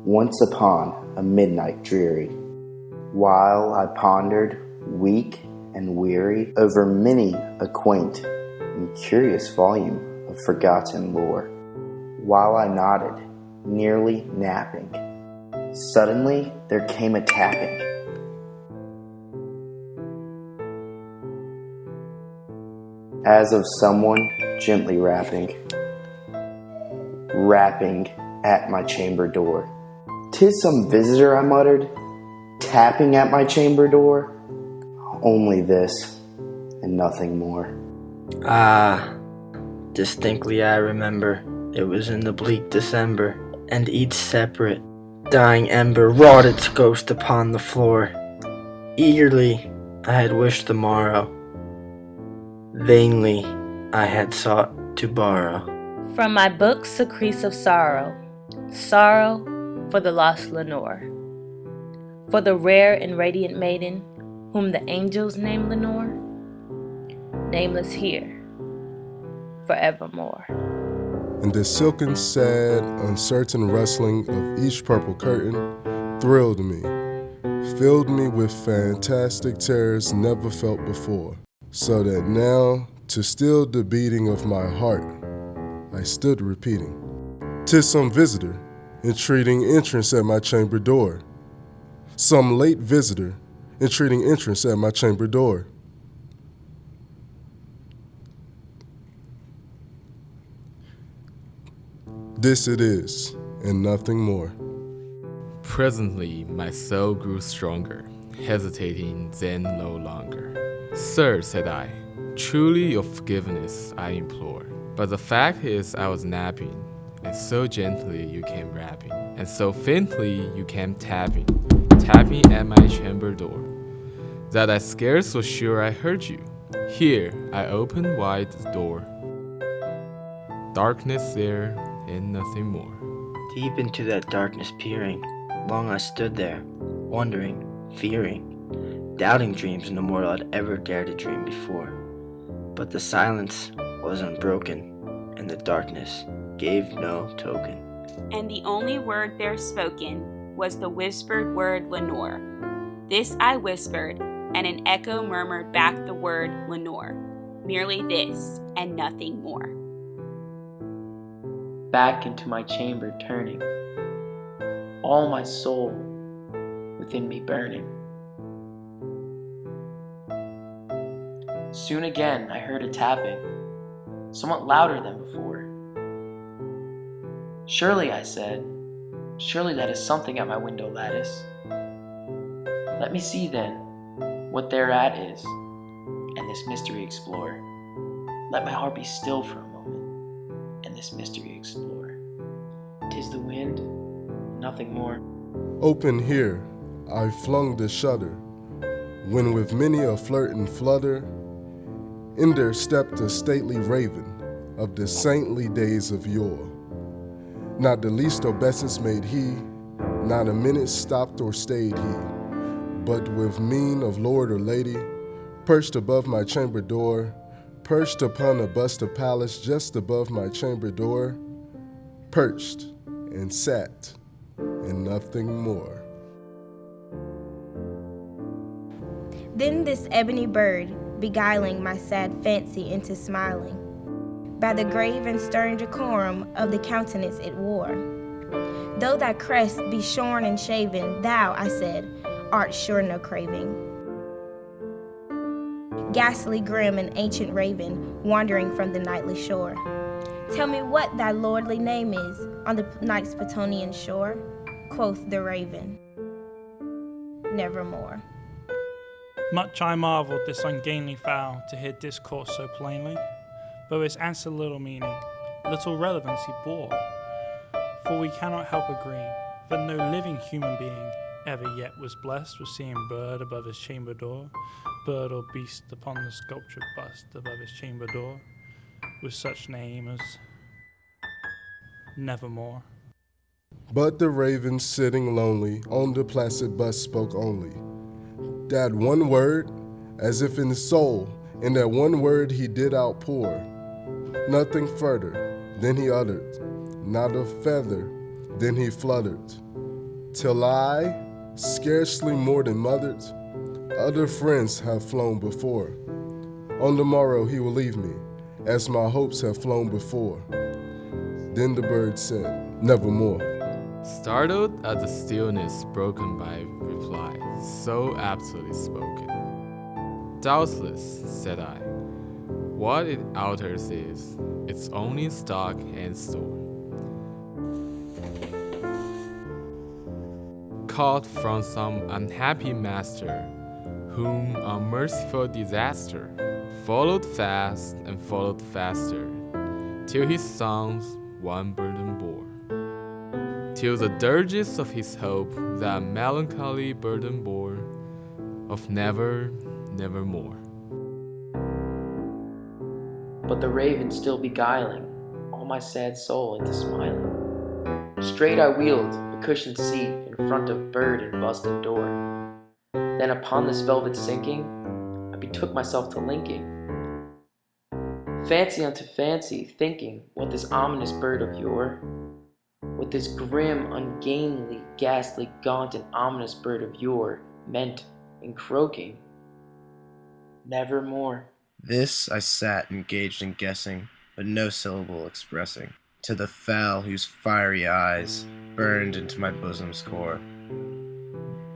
once upon a midnight dreary, while I pondered, weak and weary, over many a quaint and curious volume of forgotten lore, while I nodded, nearly napping, suddenly there came a tapping. As of someone gently rapping at my chamber door. "'Tis some visitor," I muttered, tapping at my chamber door. Only this, and nothing more. Distinctly I remember, it was in the bleak December, and each separate, dying ember wrought its ghost upon the floor. Eagerly I had wished the morrow, vainly I had sought to borrow. From my book Secrets of Sorrow, sorrow for the lost Lenore, for the rare and radiant maiden whom the angels name Lenore, nameless here, forevermore. And the silken, sad, uncertain rustling of each purple curtain thrilled me, filled me with fantastic terrors never felt before, so that now, to still the beating of my heart, I stood repeating, "'Tis some visitor, entreating entrance at my chamber door. Some late visitor, entreating entrance at my chamber door." This it is, and nothing more. Presently my soul grew stronger, hesitating then no longer. "Sir," said I, "truly your forgiveness I implore. But the fact is I was napping, and so gently you came rapping, and so faintly you came tapping at my chamber door, that I scarce was sure I heard you. Here I opened wide the door. Darkness there, and nothing more." Deep into that darkness peering, long I stood there, wondering, fearing, doubting dreams no mortal had ever dared to dream before. But the silence was unbroken, and the darkness gave no token. And the only word there spoken was the whispered word Lenore. This I whispered, and an echo murmured back the word Lenore. Merely this, and nothing more. Back into my chamber turning, all my soul within me burning. Soon again I heard a tapping, somewhat louder than before. "Surely," I said, "surely that is something at my window lattice. Let me see then what thereat is, and this mystery explore. Let my heart be still for a moment, and this mystery explore. 'Tis the wind, nothing more." Open here, I flung the shutter, when with many a flirt and flutter, in there stepped a stately raven of the saintly days of yore. Not the least obeisance made he, not a minute stopped or stayed he, but with mien of lord or lady, perched above my chamber door, perched upon a bust of Pallas just above my chamber door, perched and sat, and nothing more. Then this ebony bird, beguiling my sad fancy into smiling, by the grave and stern decorum of the countenance it wore. "Though thy crest be shorn and shaven, thou," I said, "art sure no craving. Ghastly grim and ancient raven, wandering from the nightly shore. Tell me what thy lordly name is on the night's Patonian shore." Quoth the raven, "Nevermore." Much I marvelled this ungainly fowl to hear discourse so plainly, though its answer little meaning, little relevance he bore. For we cannot help agreeing that no living human being ever yet was blessed with seeing bird above his chamber door, bird or beast upon the sculptured bust above his chamber door, with such name as Nevermore. But the raven sitting lonely on the placid bust spoke only that one word, as if in his soul, in that one word he did outpour. Nothing further than he uttered, not a feather then he fluttered, till I, scarcely more than mothered, other friends have flown before. On the morrow he will leave me, as my hopes have flown before. Then the bird said, nevermore. Startled at the stillness broken by reply, so aptly spoken. Doubtless, said I, what it alters is its only stock and store. Caught from some unhappy master, whom a merciful disaster followed fast and followed faster, till his sons one burden bore. Till the dirges of his hope that melancholy burden bore, of never, nevermore. But the raven still beguiling all my sad soul into smiling. Straight I wheeled a cushioned seat in front of bird and bust and door. Then upon this velvet sinking, I betook myself to linking. Fancy unto fancy, thinking what this ominous bird of yore, what this grim, ungainly, ghastly, gaunt, and ominous bird of yore meant in croaking, nevermore. This I sat engaged in guessing, but no syllable expressing, to the fowl whose fiery eyes burned into my bosom's core.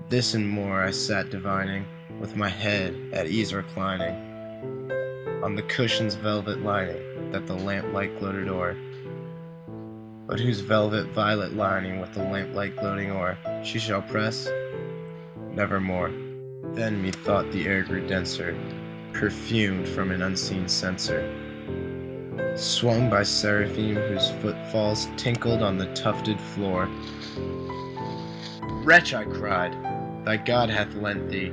This and more I sat divining, with my head at ease reclining, on the cushion's velvet lining that the lamplight gloated o'er, but whose velvet violet lining with the lamplight gloating o'er she shall press, nevermore. Then methought the air grew denser, perfumed from an unseen censer, swung by seraphim whose footfalls tinkled on the tufted floor. Wretch, I cried, thy God hath lent thee,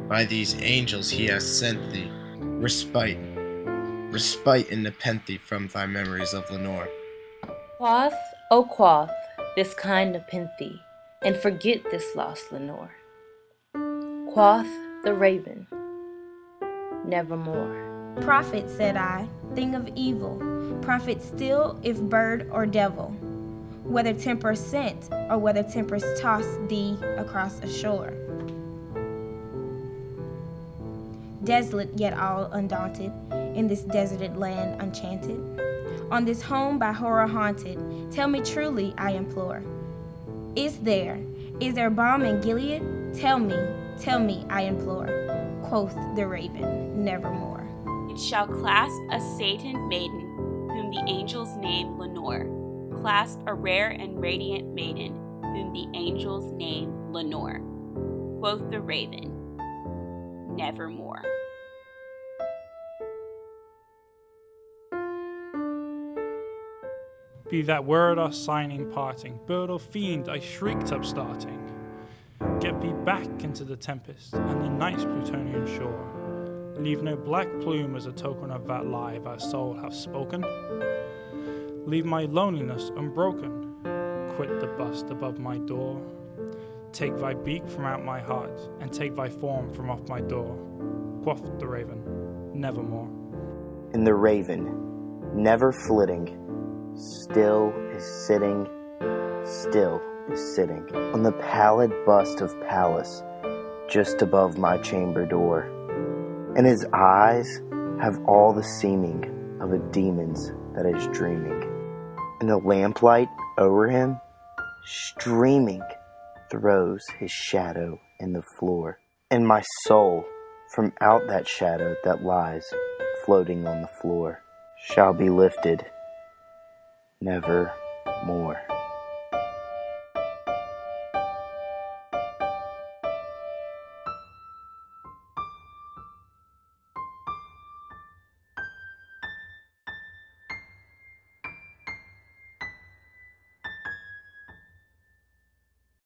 by these angels he hath sent thee, respite in nepenthe from thy memories of Lenore. Quaff, oh quaff, this kind nepenthe, and forget this lost Lenore. Quoth the raven, nevermore. Prophet, said I, thing of evil, prophet still if bird or devil, whether tempers sent or whether tempers toss thee across a shore. Desolate yet all undaunted, in this deserted land unchanted, on this home by horror haunted, tell me truly, I implore. Is there balm in Gilead? Tell me, I implore. Quoth the raven, nevermore. It shall clasp a Satan maiden, whom the angels name Lenore. Clasp a rare and radiant maiden, whom the angels name Lenore. Quoth the raven, nevermore. Be that word or signing parting, bird or fiend, I shrieked upstarting. Get thee back into the tempest and the night's Plutonian shore. Leave no black plume as a token of that lie thy soul hath spoken. Leave my loneliness unbroken. Quit the bust above my door. Take thy beak from out my heart, and take thy form from off my door. Quoth the raven, nevermore. And the raven, never flitting, still is sitting on the pallid bust of Pallas just above my chamber door, and his eyes have all the seeming of a demon's that is dreaming, and the lamplight o'er him streaming throws his shadow in the floor, and my soul from out that shadow that lies floating on the floor shall be lifted never more.